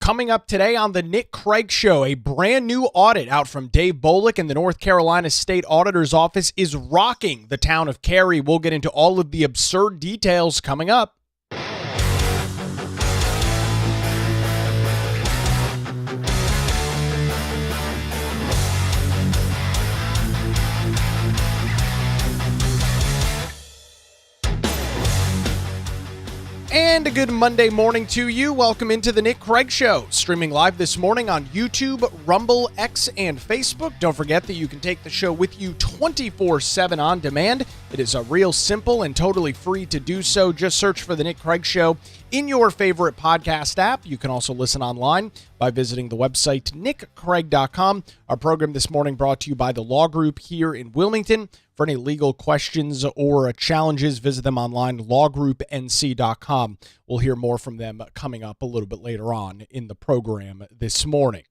Coming up today on the Nick Craig Show, a brand new audit out from Dave Bolick and the North Carolina State Auditor's Office is rocking the town of Cary. We'll get into all of the absurd details coming up. And a good Monday morning to you. Welcome into the Nick Craig Show, streaming live this morning on YouTube, Rumble, X, and Facebook. Don't forget that you can take the show with you 24/7 on demand. It is a real simple and totally free to do so. Just search for the Nick Craig Show in your favorite podcast app. You can also listen online by visiting the website nickcraig.com. Our program this morning brought to you by the Law Group here in Wilmington. For any legal questions or challenges, visit them online, lawgroupnc.com. We'll hear more from them coming up a little bit later on in the program this morning.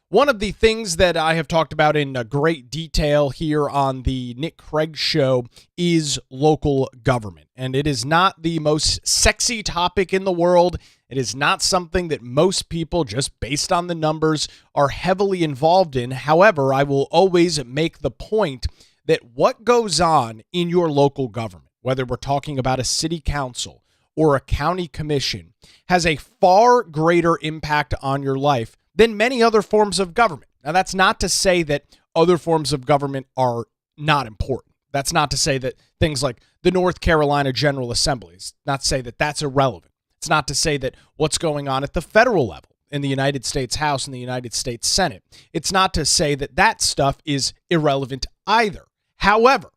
One of the things that I have talked about in great detail here on the Nick Craig Show is local government. And it is not the most sexy topic in the world. It is not something that most people, just based on the numbers, are heavily involved in. However, I will always make the point that what goes on in your local government, whether we're talking about a city council or a county commission, has a far greater impact on your life than many other forms of government. Now, that's not to say that other forms of government are not important. That's not to say that things like the North Carolina General Assembly, it's not to say that that's irrelevant. It's not to say that what's going on at the federal level in the United States House and the United States Senate, it's not to say that that stuff is irrelevant either. However,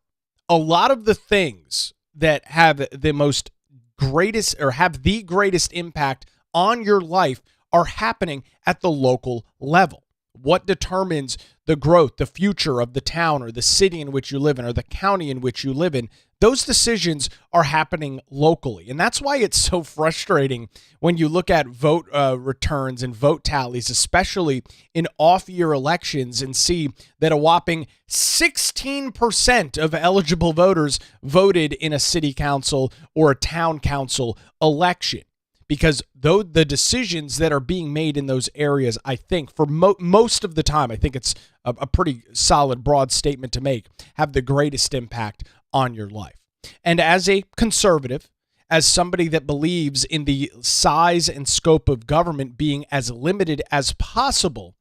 a lot of the things that have the greatest impact on your life are happening at the local level. What determines the growth, the future of the town or the city in which you live in or the county in which you live in, those decisions are happening locally. And that's why it's so frustrating when you look at vote returns and vote tallies, especially in off-year elections, and see that a whopping 16% of eligible voters voted in a city council or a town council election. Because though the decisions that are being made in those areas, I think for most of the time, I think it's a pretty solid, broad statement to make, have the greatest impact on your life. And as a conservative, as somebody that believes in the size and scope of government being as limited as possible,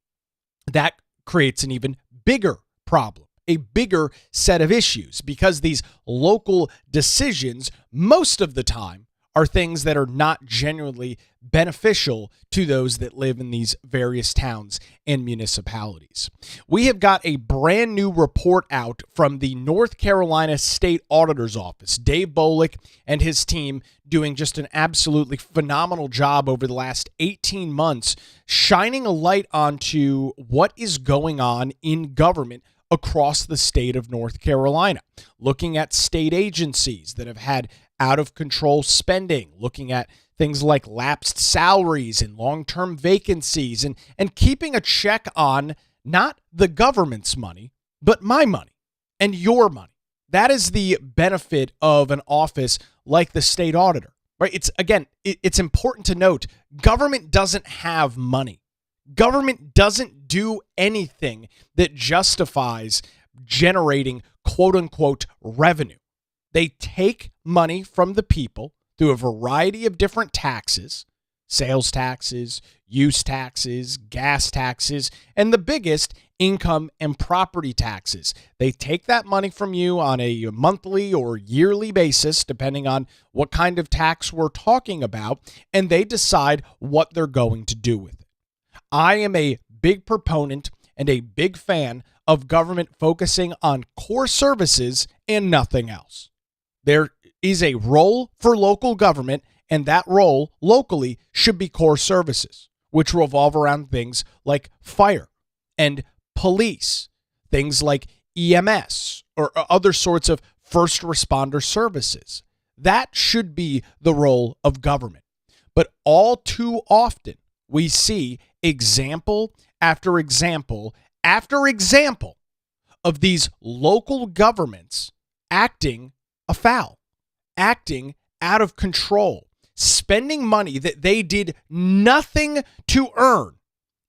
that creates an even bigger problem, a bigger set of issues, because these local decisions, most of the time, are things that are not genuinely beneficial to those that live in these various towns and municipalities. We have got a brand new report out from the North Carolina State Auditor's Office. Dave Bolick and his team doing just an absolutely phenomenal job over the last 18 months, shining a light onto what is going on in government across the state of North Carolina, looking at state agencies that have had out-of-control spending, looking at things like lapsed salaries and long-term vacancies, and keeping a check on not the government's money, but my money and your money. That is the benefit of an office like the state auditor, right? It's important to note, government doesn't have money. Government doesn't do anything that justifies generating quote-unquote revenue. They take money from the people through a variety of different taxes, sales taxes, use taxes, gas taxes, and the biggest, income and property taxes. They take that money from you on a monthly or yearly basis, depending on what kind of tax we're talking about, and they decide what they're going to do with it. I am a big proponent and a big fan of government focusing on core services and nothing else. There is a role for local government, and that role locally should be core services, which revolve around things like fire and police, things like EMS or other sorts of first responder services. That should be the role of government. But all too often, we see example after example after example of these local governments acting afoul, acting out of control, spending money that they did nothing to earn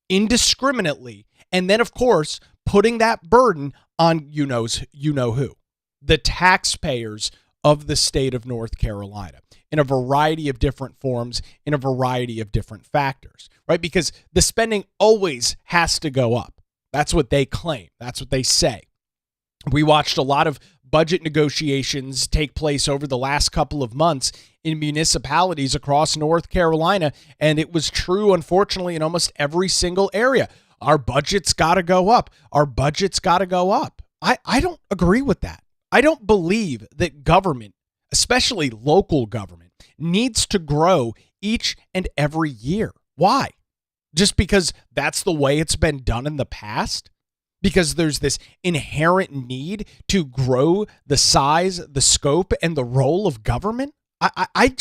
indiscriminately, and then, of course, putting that burden on you know who, the taxpayers of the state of North Carolina, in a variety of different forms, in a variety of different factors, right? Because the spending always has to go up. That's what they claim. That's what they say. We watched a lot of budget negotiations take place over the last couple of months in municipalities across North Carolina, and it was true, unfortunately, in almost every single area. Our budget's got to go up. Our budget's got to go up. I don't agree with that. I don't believe that government, especially local government, needs to grow each and every year. Why? Just because that's the way it's been done in the past? Because there's this inherent need to grow the size, the scope, and the role of government? I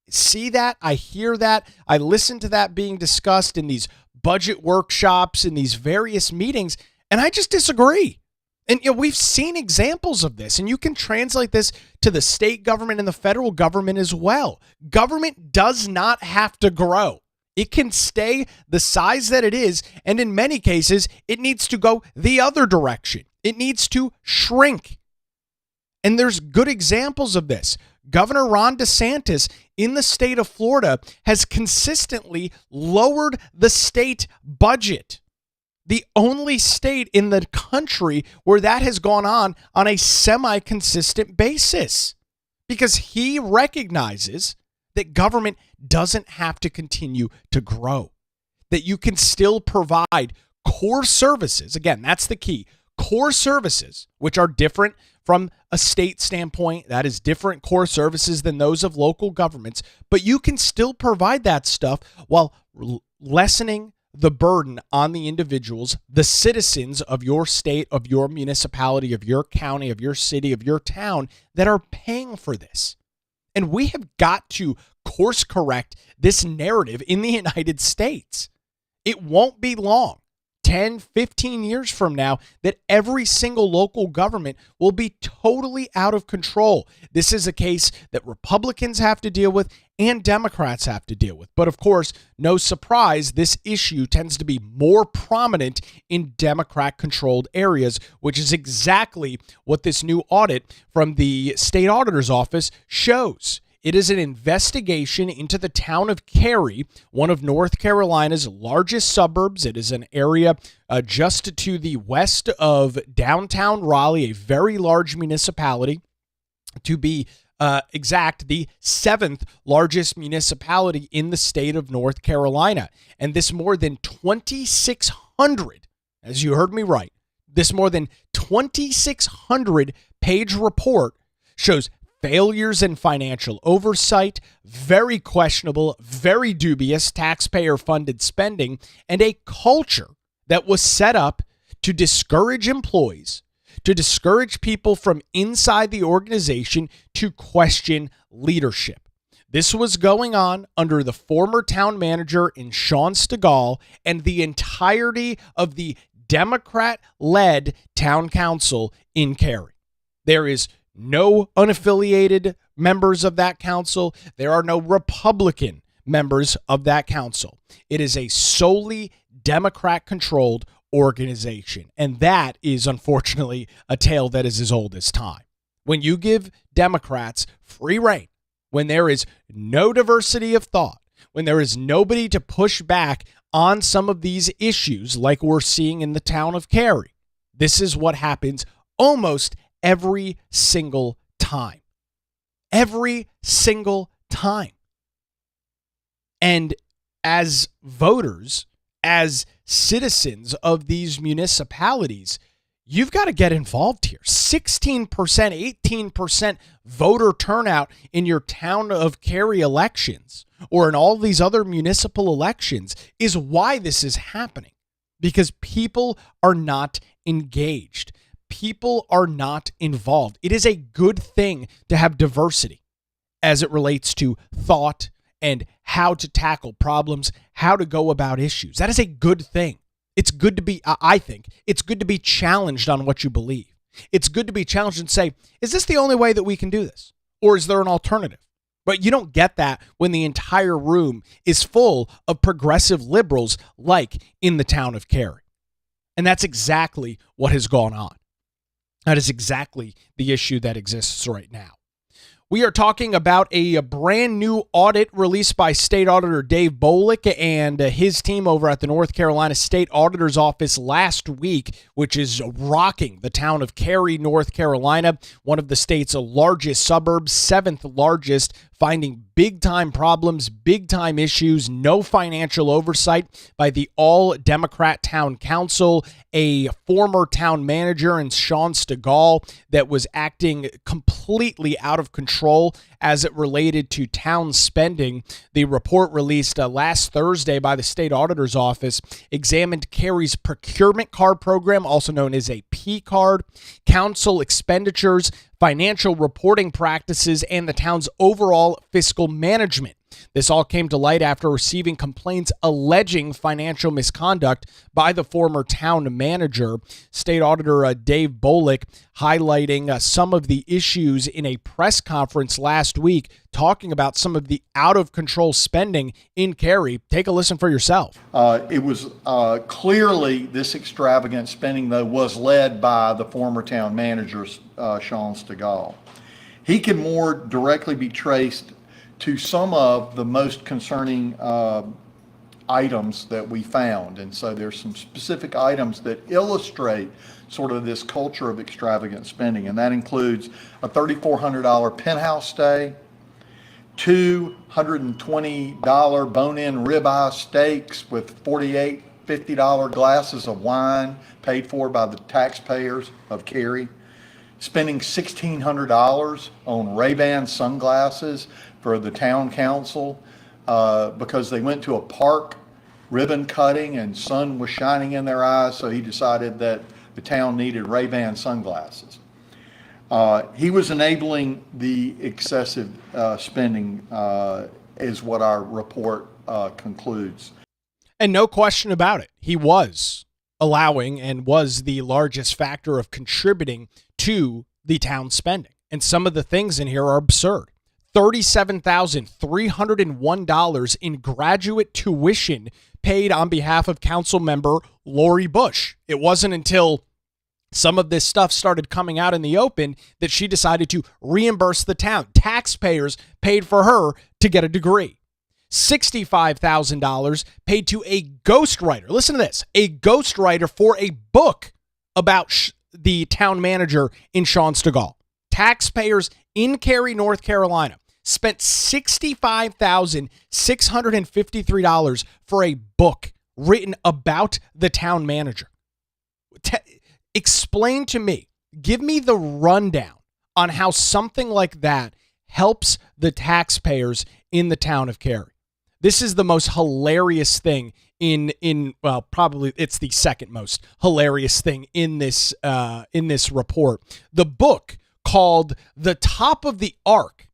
see that. I hear that. I listen to that being discussed in these budget workshops, in these various meetings, and I just disagree. And we've seen examples of this, and you can translate this to the state government and the federal government as well. Government does not have to grow. It can stay the size that it is, and in many cases, it needs to go the other direction. It needs to shrink. And there's good examples of this. Governor Ron DeSantis in the state of Florida has consistently lowered the state budget. The only state in the country where that has gone on a semi-consistent basis, because he recognizes that government doesn't have to continue to grow, that you can still provide core services. Again, that's the key. Core services, which are different from a state standpoint, that is different core services than those of local governments, but you can still provide that stuff while lessening the burden on the individuals, the citizens of your state, of your municipality, of your county, of your city, of your town that are paying for this. And we have got to course correct this narrative in the United States. It won't be long, 10, 15 years from now, that every single local government will be totally out of control. This is a case that Republicans have to deal with and Democrats have to deal with. But of course, no surprise, this issue tends to be more prominent in Democrat-controlled areas, which is exactly what this new audit from the state auditor's office shows. It is an investigation into the town of Cary, one of North Carolina's largest suburbs. It is an area just to the west of downtown Raleigh, a very large municipality. To be exact, the 7th largest municipality in the state of North Carolina. And this more than 2,600, as you heard me right, this more than 2,600 page report shows failures in financial oversight, very questionable, very dubious taxpayer-funded spending, and a culture that was set up to discourage employees, to discourage people from inside the organization to question leadership. This was going on under the former town manager in Sean Stegall and the entirety of the Democrat-led town council in Cary. There is no unaffiliated members of that council. There are no Republican members of that council. It is a solely Democrat-controlled organization. And that is, unfortunately, a tale that is as old as time. When you give Democrats free rein, when there is no diversity of thought, when there is nobody to push back on some of these issues like we're seeing in the town of Cary, this is what happens almost every single time. Every single time. And as voters, as citizens of these municipalities, you've got to get involved here. 16%, 18% voter turnout in your town of Cary elections or in all these other municipal elections is why this is happening. Because people are not engaged. People are not involved. It is a good thing to have diversity as it relates to thought and how to tackle problems, how to go about issues. That is a good thing. It's good to be, I think, it's good to be challenged on what you believe. It's good to be challenged and say, is this the only way that we can do this? Or is there an alternative? But you don't get that when the entire room is full of progressive liberals like in the town of Cary. And that's exactly what has gone on. That is exactly the issue that exists right now. We are talking about a brand new audit released by State Auditor Dave Bolick and his team over at the North Carolina State Auditor's Office last week, which is rocking the town of Cary, North Carolina, one of the state's largest suburbs, seventh largest, finding big-time problems, big-time issues, no financial oversight by the all-Democrat town council, a former town manager in Sean Stegall that was acting completely out of control as it related to town spending. The report released last Thursday by the State Auditor's Office examined Cary's procurement card program, also known as a P card, council expenditures, financial reporting practices, and the town's overall fiscal management. This all came to light after receiving complaints alleging financial misconduct by the former town manager. State Auditor Dave Bolick highlighting some of the issues in a press conference last week, talking about some of the out-of-control spending in Cary. Take a listen for yourself. It was clearly this extravagant spending, though, was led by the former town manager, Sean Stegall. He can more directly be traced to some of the most concerning items that we found. And so there's some specific items that illustrate sort of this culture of extravagant spending. And that includes a $3,400 penthouse stay, $220 bone-in ribeye steaks with $48, $50 glasses of wine paid for by the taxpayers of Cary, spending $1,600 on Ray-Ban sunglasses for the town council because they went to a park ribbon cutting and sun was shining in their eyes, so he decided that the town needed Ray-Ban sunglasses. He was enabling the excessive spending, is what our report concludes. And no question about it, he was allowing and was the largest factor of contributing to the town spending. And some of the things in here are absurd. $37,301 in graduate tuition paid on behalf of council member Lori Bush. It wasn't until some of this stuff started coming out in the open that she decided to reimburse the town. Taxpayers paid for her to get a degree. $65,000 paid to a ghostwriter. Listen to this. A ghostwriter for a book about the town manager in Sean Stegall. Taxpayers in Cary, North Carolina spent $65,653 for a book written about the town manager. Explain to me, give me the rundown on how something like that helps the taxpayers in the town of Cary. This is the most hilarious thing well, probably it's the second most hilarious thing in this report. The book called The Top of the Ark,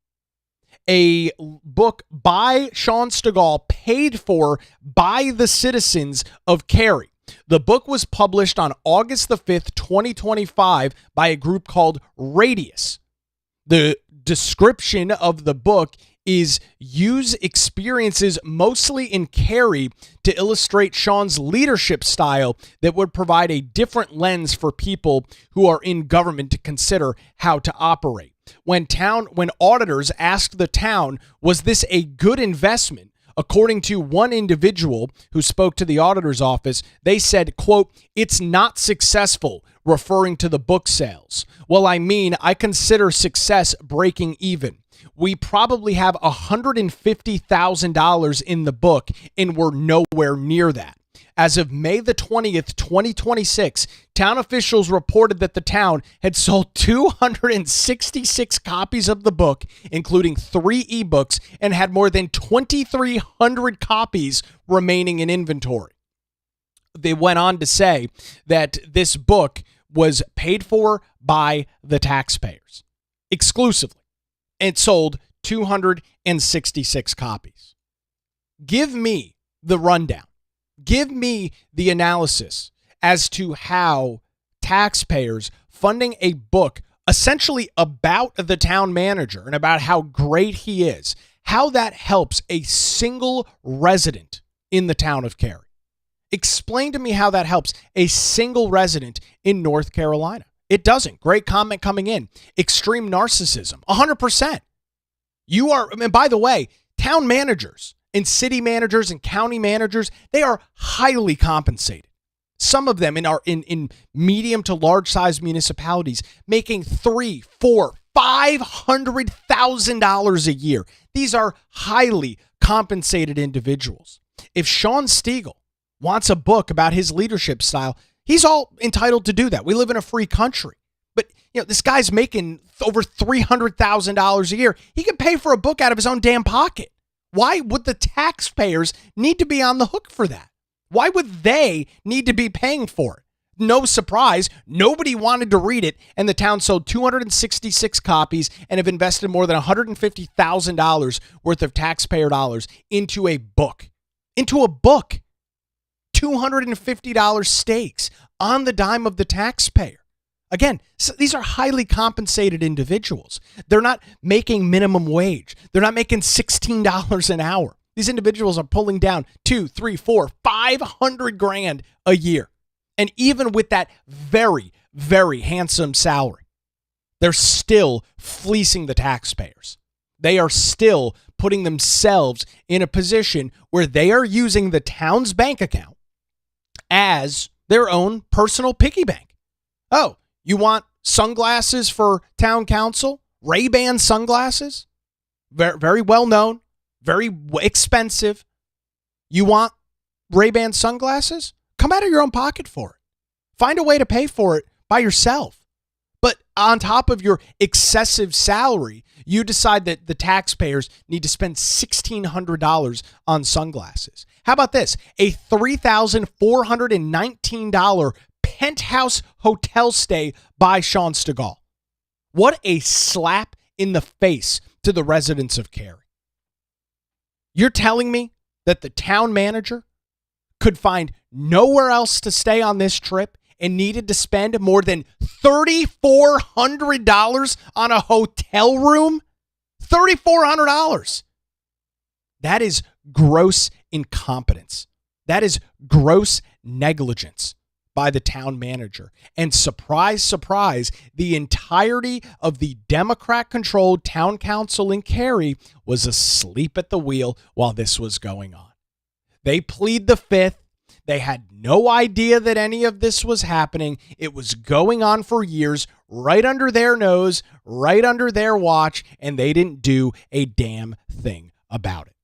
a book by Sean Stegall, paid for by the citizens of Cary. The book was published on August the 5th, 2025 by a group called Radius. The description of the book is use experiences mostly in Cary to illustrate Sean's leadership style that would provide a different lens for people who are in government to consider how to operate. When auditors asked the town, was this a good investment? According to one individual who spoke to the auditor's office, they said, quote, "It's not successful," referring to the book sales. "Well, I consider success breaking even. We probably have $150,000 in the book, and we're nowhere near that." As of May the 20th, 2026, town officials reported that the town had sold 266 copies of the book, including 3 ebooks, and had more than 2,300 copies remaining in inventory. They went on to say that this book was paid for by the taxpayers exclusively and sold 266 copies. Give me the rundown. Give me the analysis as to how taxpayers funding a book essentially about the town manager and about how great he is, how that helps a single resident in the town of Cary. Explain to me how that helps a single resident in North Carolina. It doesn't. Great comment coming in. Extreme narcissism, 100%. And by the way, town managers and city managers and county managers, they are highly compensated. Some of them in medium to large size municipalities making $300,000, $400,000, $500,000 a year. These are highly compensated individuals. If Sean Stegall wants a book about his leadership style, he's all entitled to do that. We live in a free country. But this guy's making over $300,000 a year. He can pay for a book out of his own damn pocket. Why would the taxpayers need to be on the hook for that? Why would they need to be paying for it? No surprise, nobody wanted to read it, and the town sold 266 copies and have invested more than $150,000 worth of taxpayer dollars into a book. Into a book. $250 stakes on the dime of the taxpayer. Again, so these are highly compensated individuals. They're not making minimum wage. They're not making $16 an hour. These individuals are pulling down $200,000, $300,000, $400,000, $500,000 a year. And even with that very, very handsome salary, they're still fleecing the taxpayers. They are still putting themselves in a position where they are using the town's bank account as their own personal piggy bank. Oh, you want sunglasses for town council? Ray-Ban sunglasses? Very, very well known, very expensive. You want Ray-Ban sunglasses? Come out of your own pocket for it. Find a way to pay for it by yourself. But on top of your excessive salary, you decide that the taxpayers need to spend $1,600 on sunglasses. How about this? A $3,419 penthouse hotel stay by Sean Stegall. What a slap in the face to the residents of Cary. You're telling me that the town manager could find nowhere else to stay on this trip and needed to spend more than $3,400 on a hotel room? $3,400. That is gross incompetence. That is gross negligence by the town manager. And surprise, surprise, the entirety of the Democrat-controlled town council in Cary was asleep at the wheel while this was going on. They plead the fifth. They had no idea that any of this was happening. It was going on for years, right under their nose, right under their watch, and they didn't do a damn thing about it.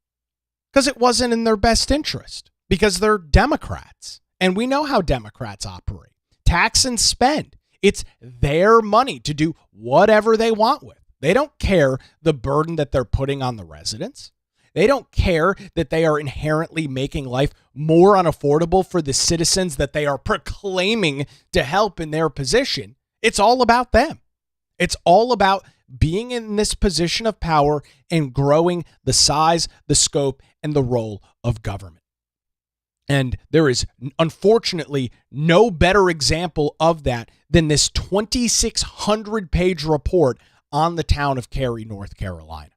Because it wasn't in their best interest, because they're Democrats. And we know how Democrats operate. Tax and spend. It's their money to do whatever they want with. They don't care the burden that they're putting on the residents. They don't care that they are inherently making life more unaffordable for the citizens that they are proclaiming to help in their position. It's all about them. It's all about being in this position of power and growing the size, the scope, and the role of government. And there is, unfortunately, no better example of that than this 2,600-page report on the town of Cary, North Carolina.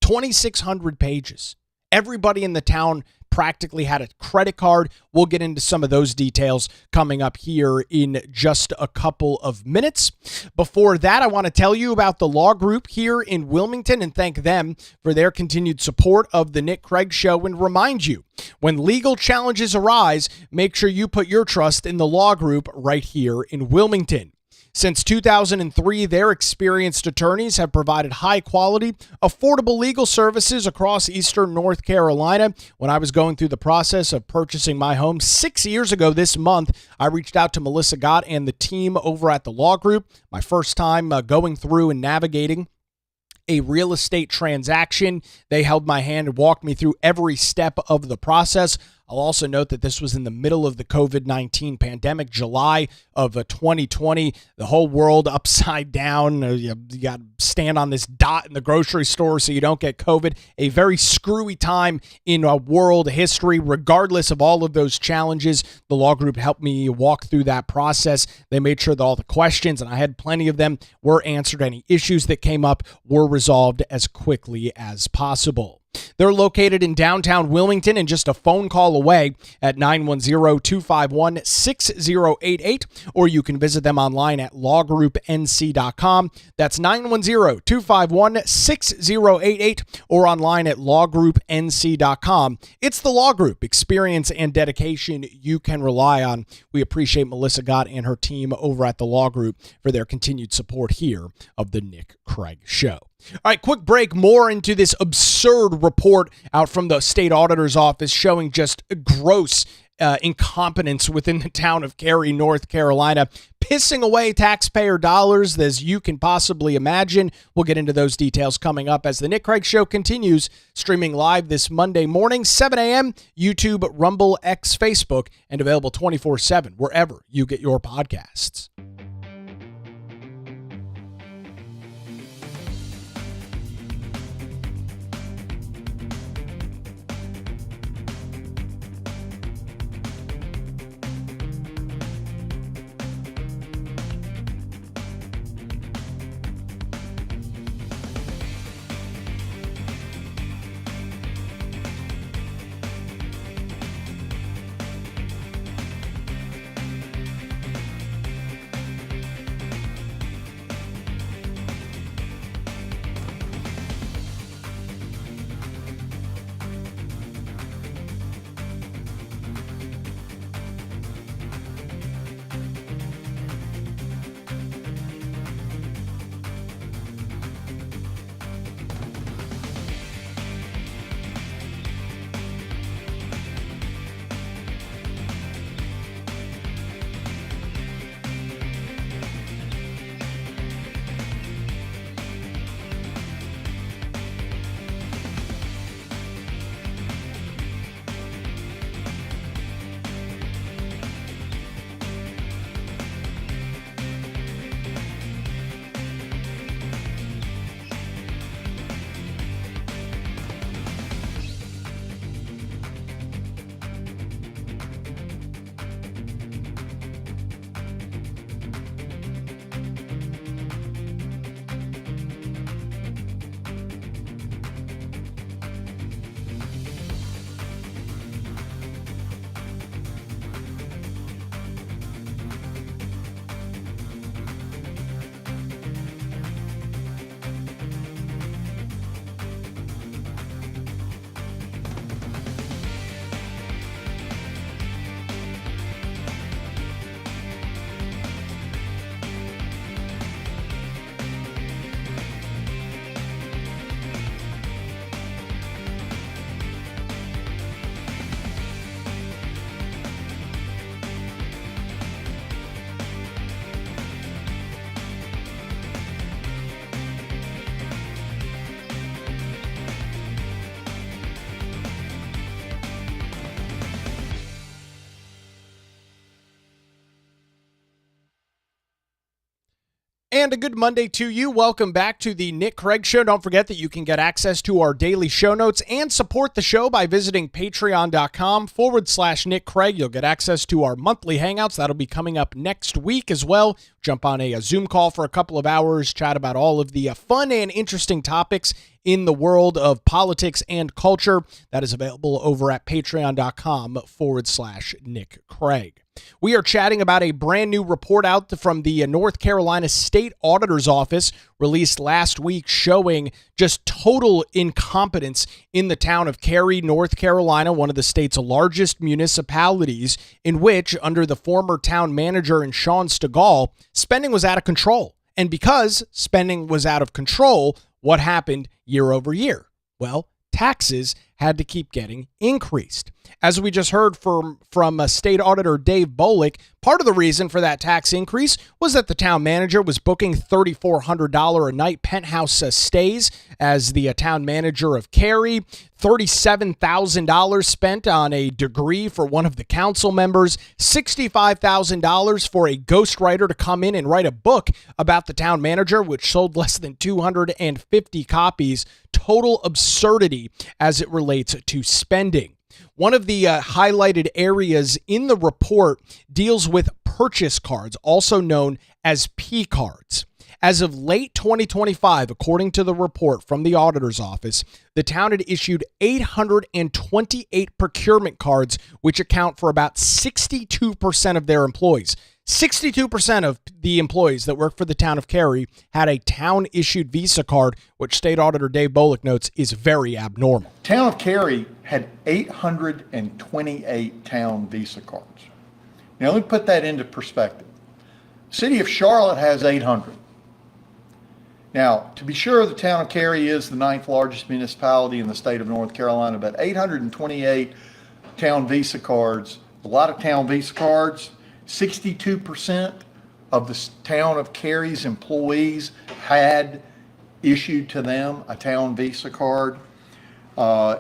2,600 pages. Everybody in the town practically had a credit card. We'll get into some of those details coming up here in just a couple of minutes. Before that, I want to tell you about the law group here in Wilmington and thank them for their continued support of the Nick Craig Show and remind you, when legal challenges arise, make sure you put your trust in the law group right here in Wilmington. Since 2003, their experienced attorneys have provided high-quality, affordable legal services across eastern North Carolina. When I was going through the process of purchasing my home 6 years ago this month, I reached out to Melissa Gott and the team over at the law group. My first time going through and navigating a real estate transaction. They held my hand and walked me through every step of the process. I'll also note that this was in the middle of the COVID-19 pandemic, July of 2020. The whole world upside down. You got to stand on this dot in the grocery store so you don't get COVID. A very screwy time in world history. Regardless of all of those challenges, the law group helped me walk through that process. They made sure that all the questions, and I had plenty of them, were answered. Any issues that came up were resolved as quickly as possible. They're located in downtown Wilmington and just a phone call away at 910-251-6088, or you can visit them online at lawgroupnc.com. That's 910-251-6088, or online at lawgroupnc.com. It's the Law Group, experience and dedication you can rely on. We appreciate Melissa Gott and her team over at the Law Group for their continued support here of the Nick Craig Show. All right, quick break. More into this absurd report out from the state auditor's office showing just gross incompetence within the town of Cary, North Carolina, pissing away taxpayer dollars as you can possibly imagine. We'll get into those details coming up as the Nick Craig Show continues, streaming live this Monday morning, 7 a.m., YouTube, Rumble, X, Facebook, and available 24/7 wherever you get your podcasts. And a good Monday to you. Welcome back to the Nick Craig Show. Don't forget that you can get access to our daily show notes and support the show by visiting patreon.com/Nick Craig. You'll get access to our monthly hangouts. That'll be coming up next week as well. Jump on a Zoom call for a couple of hours, chat about all of the fun and interesting topics in the world of politics and culture. That is available over at patreon.com/Nick Craig. We are chatting about a brand new report out from the North Carolina State Auditor's Office released last week showing just total incompetence in the town of Cary, North Carolina, one of the state's largest municipalities, in which, under the former town manager Sean Stegall, spending was out of control. And because spending was out of control, what happened year over year? Well, taxes had to keep getting increased. As we just heard from State Auditor Dave Bolick, part of the reason for that tax increase was that the town manager was booking $3,400 a night penthouse stays as the town manager of Cary, $37,000 spent on a degree for one of the council members, $65,000 for a ghostwriter to come in and write a book about the town manager, which sold less than 250 copies. Total absurdity as it relates to spending. One of the highlighted areas in the report deals with purchase cards, also known as P cards. As of late 2025, according to the report from the auditor's office, the town had issued 828 procurement cards, which account for about 62% of their employees. 62% of the employees that work for the town of Cary had a town-issued Visa card, which State Auditor Dave Bolick notes is very abnormal. Town of Cary had 828 town Visa cards. Now, let me put that into perspective. City of Charlotte has 800. Now, to be sure, the town of Cary is the 9th largest municipality in the state of North Carolina, but 828 town Visa cards, a lot of town Visa cards. 62% of the town of Cary's employees had issued to them a town Visa card.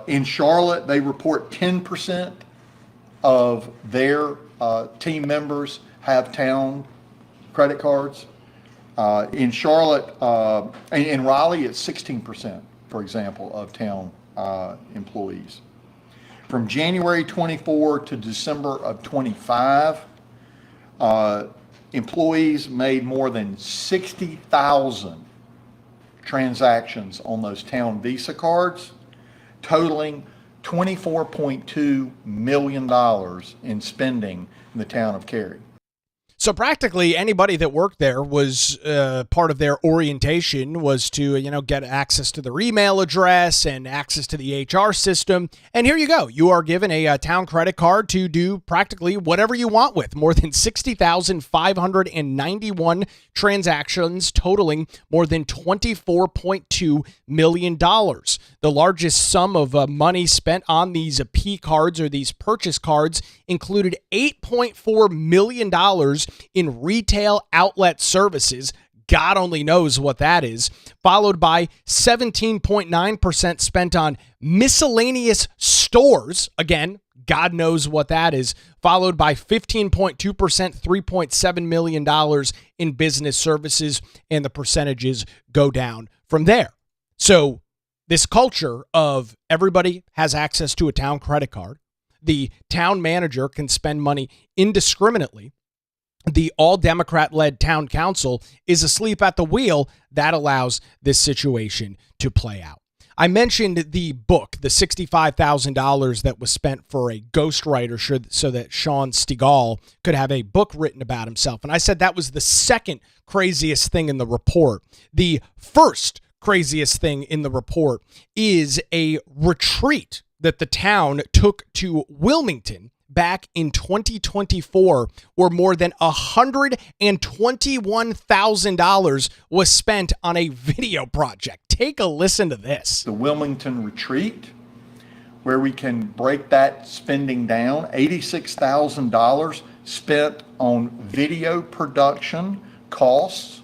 In Charlotte, they report 10% of their team members have town credit cards. In Charlotte, in Raleigh, it's 16%, for example, of town employees. From January 24 to December of 25, employees made more than 60,000 transactions on those town Visa cards, totaling $24.2 million in spending in the town of Cary. So practically anybody that worked there was part of their orientation was to, get access to their email address and access to the HR system. And here you go. You are given a town credit card to do practically whatever you want with. More than 60,591 transactions totaling more than $24.2 million. The largest sum of money spent on these P cards or these purchase cards included $8.4 million in retail outlet services. God only knows what that is, followed by 17.9% spent on miscellaneous stores. Again, God knows what that is, followed by 15.2%, $3.7 million in business services, and the percentages go down from there. So this culture of everybody has access to a town credit card, the town manager can spend money indiscriminately, the all-Democrat-led town council is asleep at the wheel. That allows this situation to play out. I mentioned the book, the $65,000 that was spent for a ghostwriter so that Sean Stegall could have a book written about himself. And I said that was the second craziest thing in the report. The first craziest thing in the report is a retreat that the town took to Wilmington back in 2024, where more than $121,000 was spent on a video project. Take a listen to this. The Wilmington retreat, where we can break that spending down, $86,000 spent on video production costs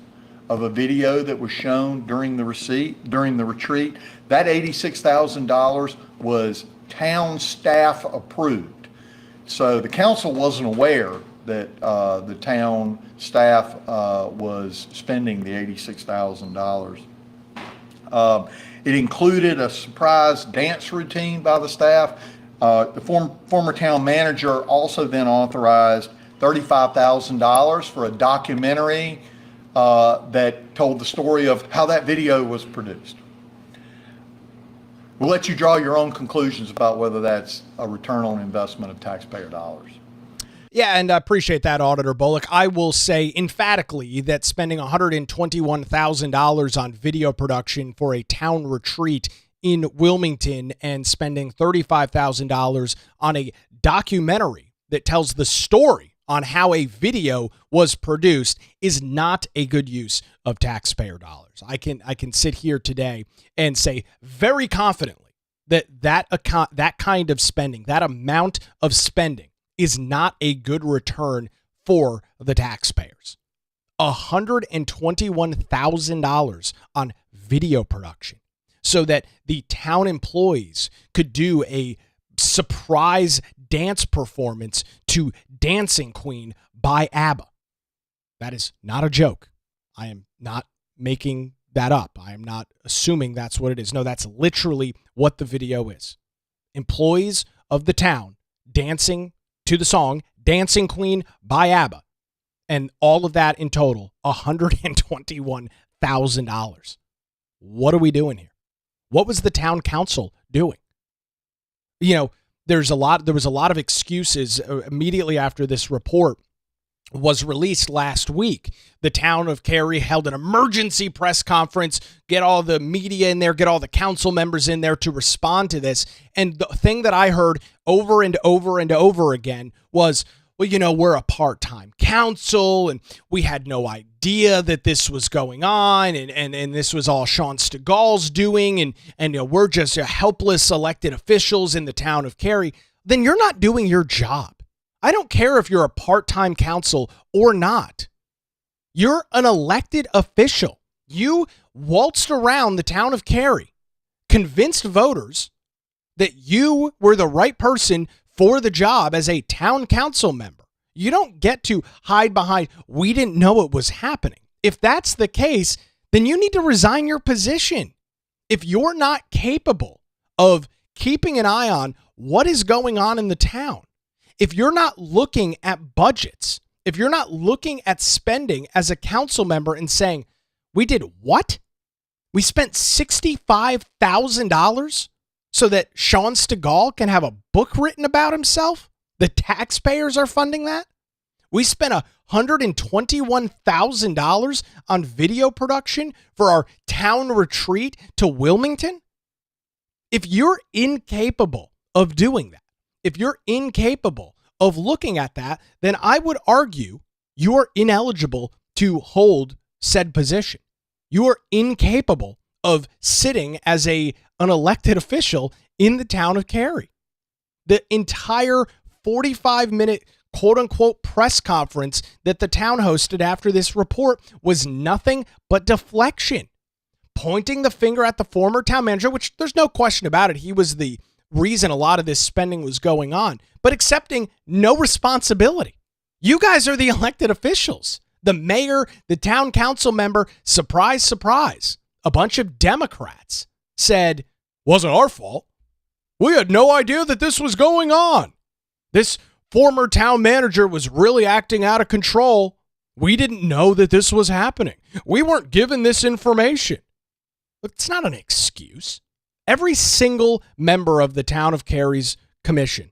of a video that was shown during the retreat. That $86,000 was town staff approved. So the council wasn't aware that the town staff was spending the $86,000. It included a surprise dance routine by the staff. The former town manager also then authorized $35,000 for a documentary that told the story of how that video was produced. We'll let you draw your own conclusions about whether that's a return on investment of taxpayer dollars. Yeah, and I appreciate that, Auditor Bullock. I will say emphatically that spending $121,000 on video production for a town retreat in Wilmington and spending $35,000 on a documentary that tells the story on how a video was produced is not a good use of taxpayer dollars. I can sit here today and say very confidently that kind of spending, that amount of spending is not a good return for the taxpayers. $121,000 on video production so that the town employees could do a surprise dance performance to Dancing Queen by ABBA. That is not a joke. I am not making that up. I am not assuming that's what it is. No, that's literally what the video is. Employees of the town dancing to the song Dancing Queen by ABBA. And all of that in total, $121,000. What are we doing here? What was the town council doing? You know, there was a lot of excuses immediately after this report was released last week. The town of Cary held an emergency press conference, get all the media in there, get all the council members in there to respond to this. And the thing that I heard over and over and over again was, well, you know, we're a part-time council and we had no idea that this was going on and this was all Sean Stegall's doing and you know, we're just helpless elected officials in the town of Cary. Then you're not doing your job. I don't care if you're a part-time council or not. You're an elected official. You waltzed around the town of Cary, convinced voters that you were the right person for the job as a town council member. You don't get to hide behind, we didn't know it was happening. If that's the case, then you need to resign your position. If you're not capable of keeping an eye on what is going on in the town, if you're not looking at budgets, if you're not looking at spending as a council member and saying, we did what? We spent $65,000 so that Sean Stegall can have a book written about himself? The taxpayers are funding that? We spent $121,000 on video production for our town retreat to Wilmington? If you're incapable of doing that, if you're incapable of looking at that, then I would argue you are ineligible to hold said position. You are incapable of sitting as an elected official in the town of Cary. The entire 45-minute quote-unquote press conference that the town hosted after this report was nothing but deflection, pointing the finger at the former town manager, which there's no question about it. He was the reason a lot of this spending was going on, but accepting no responsibility. You guys are the elected officials. The mayor, the town council member, surprise, surprise, a bunch of Democrats said, wasn't our fault. We had no idea that this was going on. This former town manager was really acting out of control. We didn't know that this was happening. We weren't given this information. Look, it's not an excuse. Every single member of the town of Cary's commission,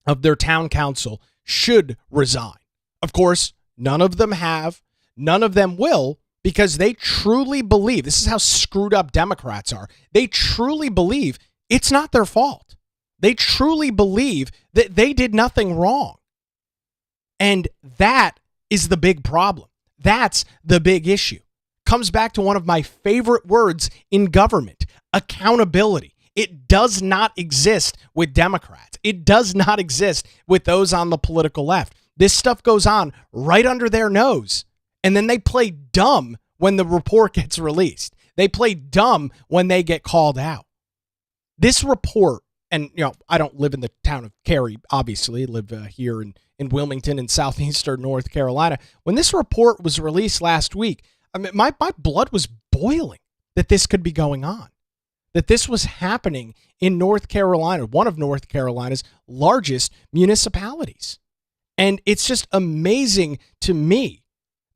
of their town council, should resign. Of course, none of them have, none of them will, because they truly believe, this is how screwed up Democrats are, they truly believe it's not their fault. They truly believe that they did nothing wrong. And that is the big problem. That's the big issue. Comes back to one of my favorite words in government, accountability. It does not exist with Democrats. It does not exist with those on the political left. This stuff goes on right under their nose. And then they play dumb when the report gets released. They play dumb when they get called out. This report, and you know, I don't live in the town of Cary, obviously. I live here in Wilmington in southeastern North Carolina. When this report was released last week, I mean, my blood was boiling that this could be going on, that this was happening in North Carolina, one of North Carolina's largest municipalities. And it's just amazing to me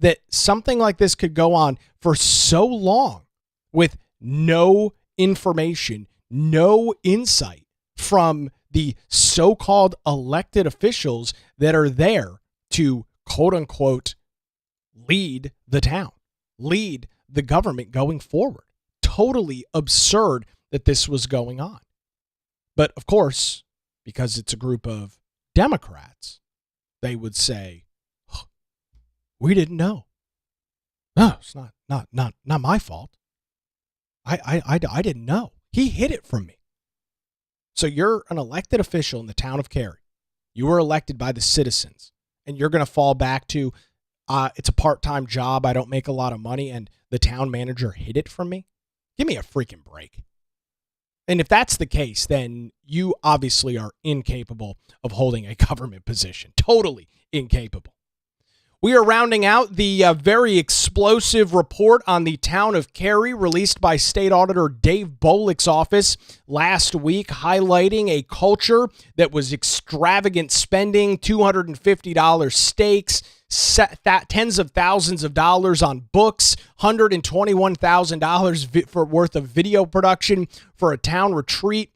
that something like this could go on for so long with no information, no insight from the so-called elected officials that are there to, quote unquote, lead the town, lead the government going forward. Totally absurd that this was going on. But of course, because it's a group of Democrats, they would say, oh, we didn't know. No, it's not my fault. I didn't know. He hid it from me. So you're an elected official in the town of Cary. You were elected by the citizens, and you're going to fall back to, it's a part-time job, I don't make a lot of money, and the town manager hid it from me? Give me a freaking break. And if that's the case, then you obviously are incapable of holding a government position. Totally incapable. We are rounding out the very explosive report on the Town of Cary released by State Auditor Dave Bolick's office last week, highlighting a culture that was extravagant spending, $250 steaks, tens of thousands of dollars on books, $121,000 worth of video production for a town retreat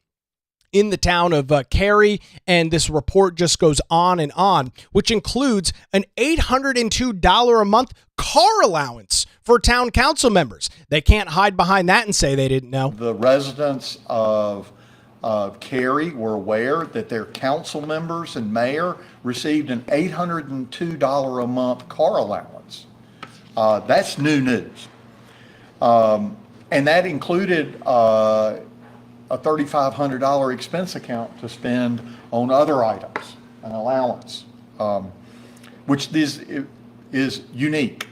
in the town of Cary, and this report just goes on, which includes an $802 a month car allowance for town council members. They can't hide behind that and say they didn't know. The residents of Cary were aware that their council members and mayor received an $802 a month car allowance. That's new news. And that included a $3,500 expense account to spend on other items, an allowance, which this is unique.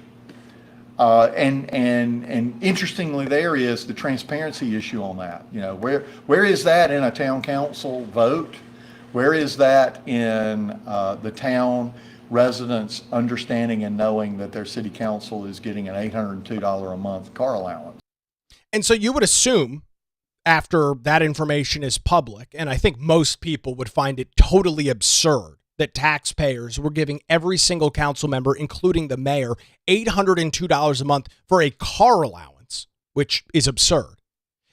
And interestingly, there is the transparency issue on that. You know, where is that in a town council vote? Where is that in the town residents understanding and knowing that their city council is getting an $802 a month car allowance? And so you would assume, after that information is public, and I think most people would find it totally absurd that taxpayers were giving every single council member, including the mayor, $802 a month for a car allowance, which is absurd,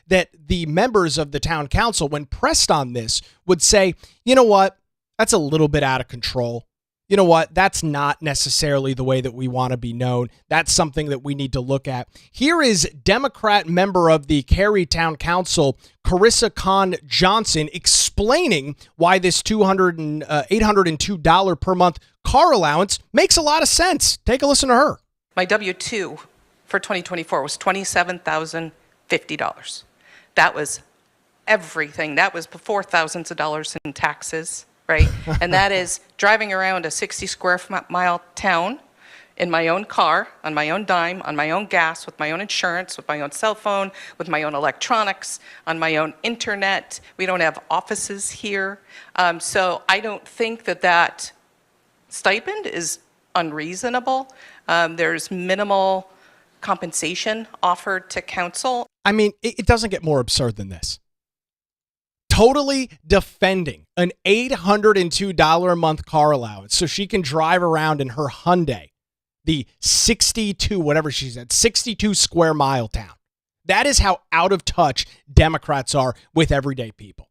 that the members of the town council, when pressed on this, would say, you know what, that's a little bit out of control. You know what? That's not necessarily the way that we want to be known. That's something that we need to look at. Here is Democrat member of the Cary Town Council, Carissa Kahn Johnson, explaining why this $802 per month car allowance makes a lot of sense. Take a listen to her. My W-2 for 2024 was $27,050. That was everything. That was before thousands of dollars in taxes. Right? And that is driving around a 60 square mile town in my own car, on my own dime, on my own gas, with my own insurance, with my own cell phone, with my own electronics, on my own internet. We don't have offices here. So I don't think that stipend is unreasonable. There's minimal compensation offered to council. I mean, it doesn't get more absurd than this. Totally defending an $802 a month car allowance so she can drive around in her Hyundai, the 62 square mile town. That is how out of touch Democrats are with everyday people.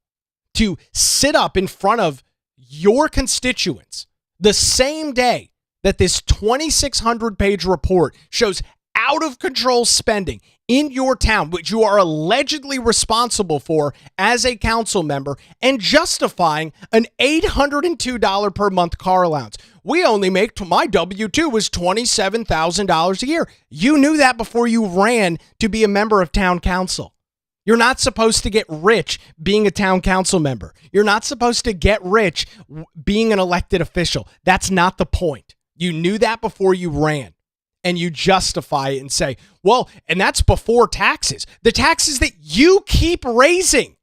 To sit up in front of your constituents the same day that this 2,600 page report shows out of control spending in your town, which you are allegedly responsible for as a council member, and justifying an $802 per month car allowance. We only make, my W-2 was $27,000 a year. You knew that before you ran to be a member of town council. You're not supposed to get rich being a town council member. You're not supposed to get rich being an elected official. That's not the point. You knew that before you ran. And you justify it and say, well, and that's before taxes. The taxes that you keep raising.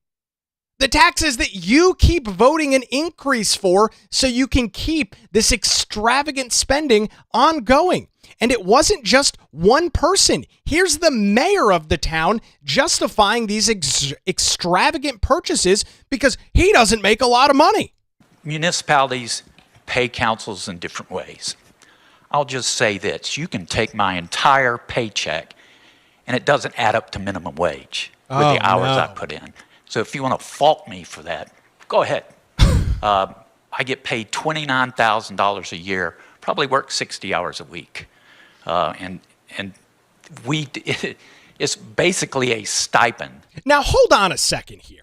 The taxes that you keep voting an increase for so you can keep this extravagant spending ongoing. And it wasn't just one person. Here's the mayor of the town justifying these extravagant purchases because he doesn't make a lot of money. Municipalities pay councils in different ways. I'll just say this, you can take my entire paycheck and it doesn't add up to minimum wage with the hours I put in. So if you want to fault me for that, go ahead. I get paid $29,000 a year, probably work 60 hours a week. It's basically a stipend. Now hold on a second here.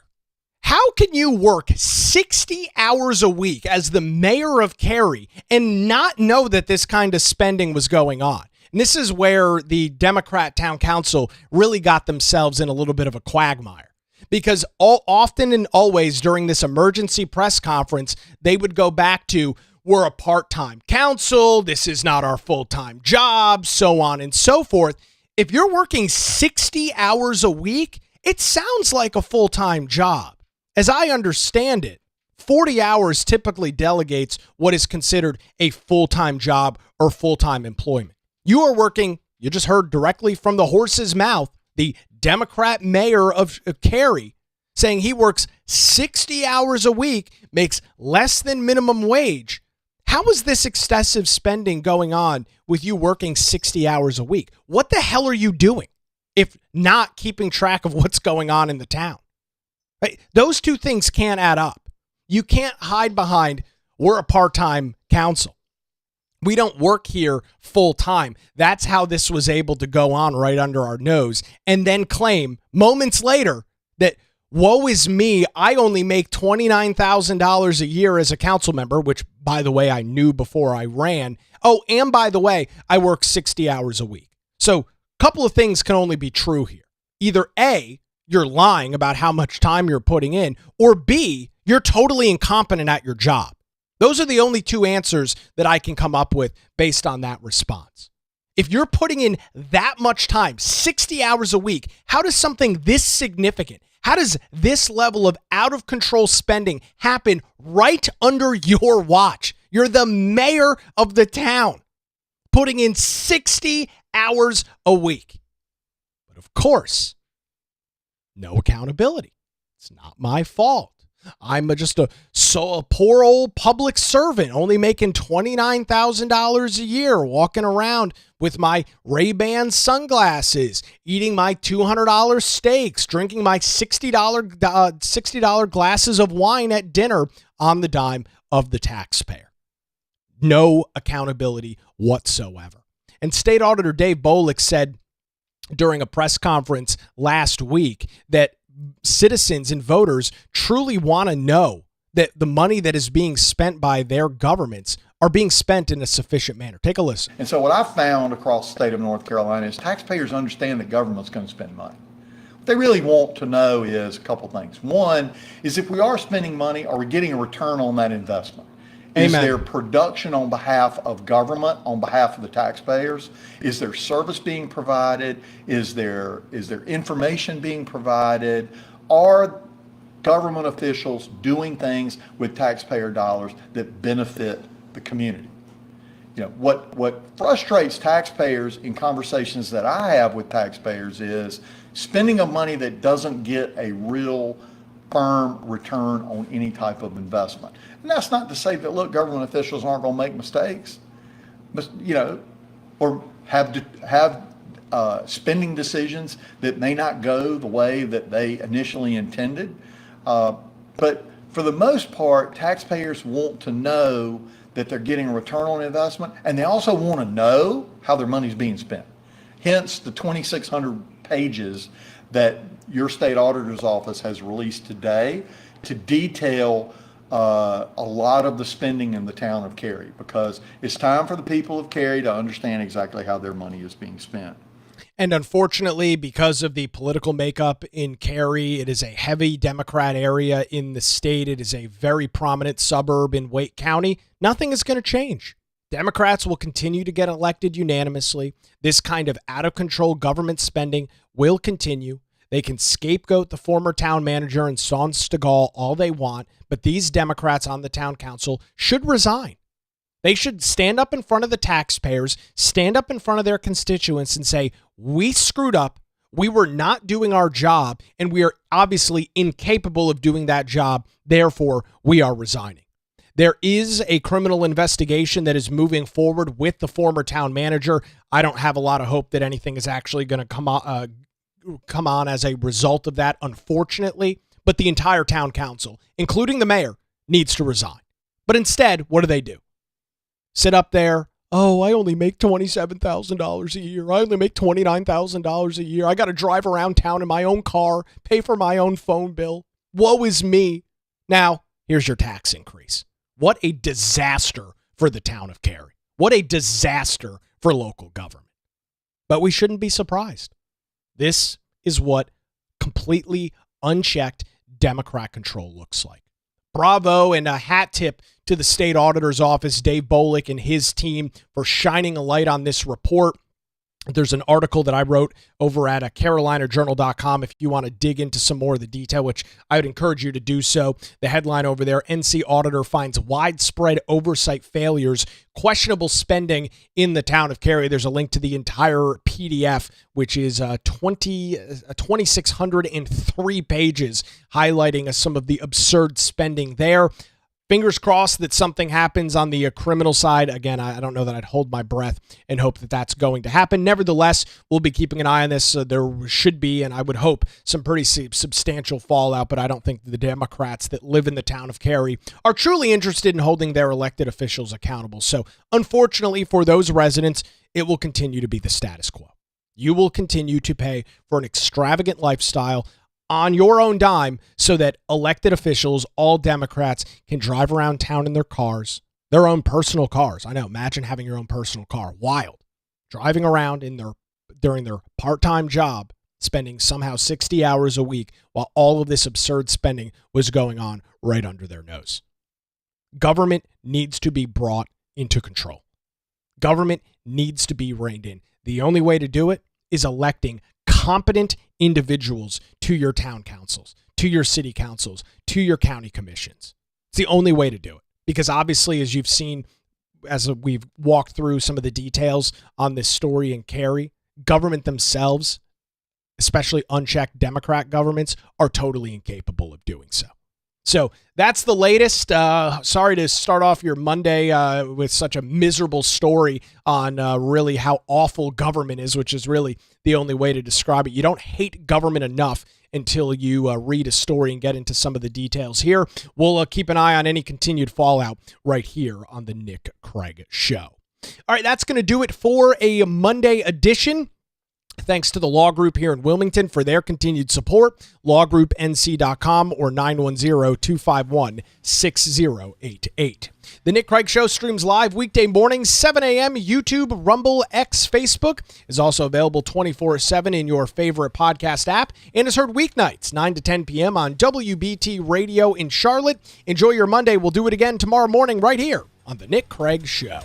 How can you work 60 hours a week as the mayor of Cary and not know that this kind of spending was going on? And this is where the Democrat town council really got themselves in a little bit of a quagmire. because all often and always during this emergency press conference, they would go back to, we're a part-time council, this is not our full-time job, so on and so forth. If you're working 60 hours a week, it sounds like a full-time job. As I understand it, 40 hours typically delegates what is considered a full-time job or full-time employment. You are working, you just heard directly from the horse's mouth, the Democrat mayor of Cary saying he works 60 hours a week, makes less than minimum wage. How is this excessive spending going on with you working 60 hours a week? What the hell are you doing if not keeping track of what's going on in the town? Right? Those two things can't add up. You can't hide behind, we're a part-time council. We don't work here full time. That's how this was able to go on right under our nose, and then claim moments later that, woe is me, I only make $29,000 a year as a council member, which, by the way, I knew before I ran. Oh, and by the way, I work 60 hours a week. So a couple of things can only be true here. Either A, you're lying about how much time you're putting in, or B, you're totally incompetent at your job. Those are the only two answers that I can come up with based on that response. If you're putting in that much time, 60 hours a week, how does something this significant, how does this level of out of control spending happen right under your watch? You're the mayor of the town, putting in 60 hours a week. But of course, no accountability. It's not my fault. I'm just a poor old public servant only making $29,000 a year, walking around with my Ray-Ban sunglasses, eating my $200 steaks, drinking my $60 glasses of wine at dinner on the dime of the taxpayer. No accountability whatsoever. And State Auditor Dave Bolick said during a press conference last week that citizens and voters truly want to know that the money that is being spent by their governments are being spent in a sufficient manner. Take a listen. And so what I've found across the state of North Carolina is taxpayers understand that government's going to spend money. What they really want to know is a couple things. One is, if we are spending money, are we getting a return on that investment? Is Amen. there production on behalf of government, on behalf of the taxpayers? Is there service being provided? Is there information being provided? Are government officials doing things with taxpayer dollars that benefit the community? You know, what frustrates taxpayers in conversations that I have with taxpayers is spending of money that doesn't get a real firm return on any type of investment. And that's not to say that, look, government officials aren't going to make mistakes, but, you know, or have spending decisions that may not go the way that they initially intended. But for the most part, taxpayers want to know that they're getting a return on investment, and they also want to know how their money's being spent. Hence the 2,600 pages that your state auditor's office has released today to detail a lot of the spending in the town of Cary, because it's time for the people of Cary to understand exactly how their money is being spent. And unfortunately, because of the political makeup in Cary, it is a heavy Democrat area in the state. It is a very prominent suburb in Wake County. Nothing is going to change. Democrats will continue to get elected unanimously. This kind of out-of-control government spending will continue. They can scapegoat the former town manager and Sean Stegall all they want, but these Democrats on the town council should resign. They should stand up in front of the taxpayers, stand up in front of their constituents and say, we screwed up, we were not doing our job, and we are obviously incapable of doing that job, therefore we are resigning. There is a criminal investigation that is moving forward with the former town manager. I don't have a lot of hope that anything is actually going to come on as a result of that, unfortunately, but the entire town council, including the mayor, needs to resign. But instead, what do? Sit up there, oh, I only make $27,000 a year. I only make $29,000 a year. I got to drive around town in my own car, pay for my own phone bill. Woe is me. Now, here's your tax increase. What a disaster for the town of Cary. What a disaster for local government. But we shouldn't be surprised. This is what completely unchecked Democrat control looks like. Bravo and a hat tip to the state auditor's office, Dave Bolick and his team, for shining a light on this report. There's an article that I wrote over at carolinajournal.com if you want to dig into some more of the detail, which I would encourage you to do so. The headline over there, NC Auditor finds widespread oversight failures, questionable spending in the town of Cary. There's a link to the entire PDF, which is 2,603 pages, highlighting some of the absurd spending there. Fingers crossed that something happens on the criminal side. Again, I don't know that I'd hold my breath and hope that that's going to happen. Nevertheless, we'll be keeping an eye on this. There should be, and I would hope, some pretty substantial fallout, but I don't think the Democrats that live in the town of Cary are truly interested in holding their elected officials accountable. So, unfortunately for those residents, it will continue to be the status quo. You will continue to pay for an extravagant lifestyle on your own dime so that elected officials, all Democrats, can drive around town in their cars, their own personal cars. I know, imagine having your own personal car. Wild. Driving around during their part-time job, spending somehow 60 hours a week while all of this absurd spending was going on right under their nose. Government needs to be brought into control. Government needs to be reined in. The only way to do it is electing competent individuals to your town councils, to your city councils, to your county commissions. It's the only way to do it. Because obviously, as you've seen, as we've walked through some of the details on this story in Cary, government themselves, especially unchecked Democrat governments, are totally incapable of doing so. So that's the latest. Sorry to start off your Monday with such a miserable story on really how awful government is, which is really the only way to describe it. You don't hate government enough until you read a story and get into some of the details here. We'll keep an eye on any continued fallout right here on the Nick Craig Show. All right, that's going to do it for a Monday edition. Thanks to the Law Group here in Wilmington for their continued support. LawGroupNC.com or 910-251-6088. The Nick Craig Show streams live weekday mornings, 7 a.m., YouTube, Rumble, X, Facebook. Is also available 24/7 in your favorite podcast app and is heard weeknights, 9 to 10 p.m. on WBT Radio in Charlotte. Enjoy your Monday. We'll do it again tomorrow morning right here on The Nick Craig Show.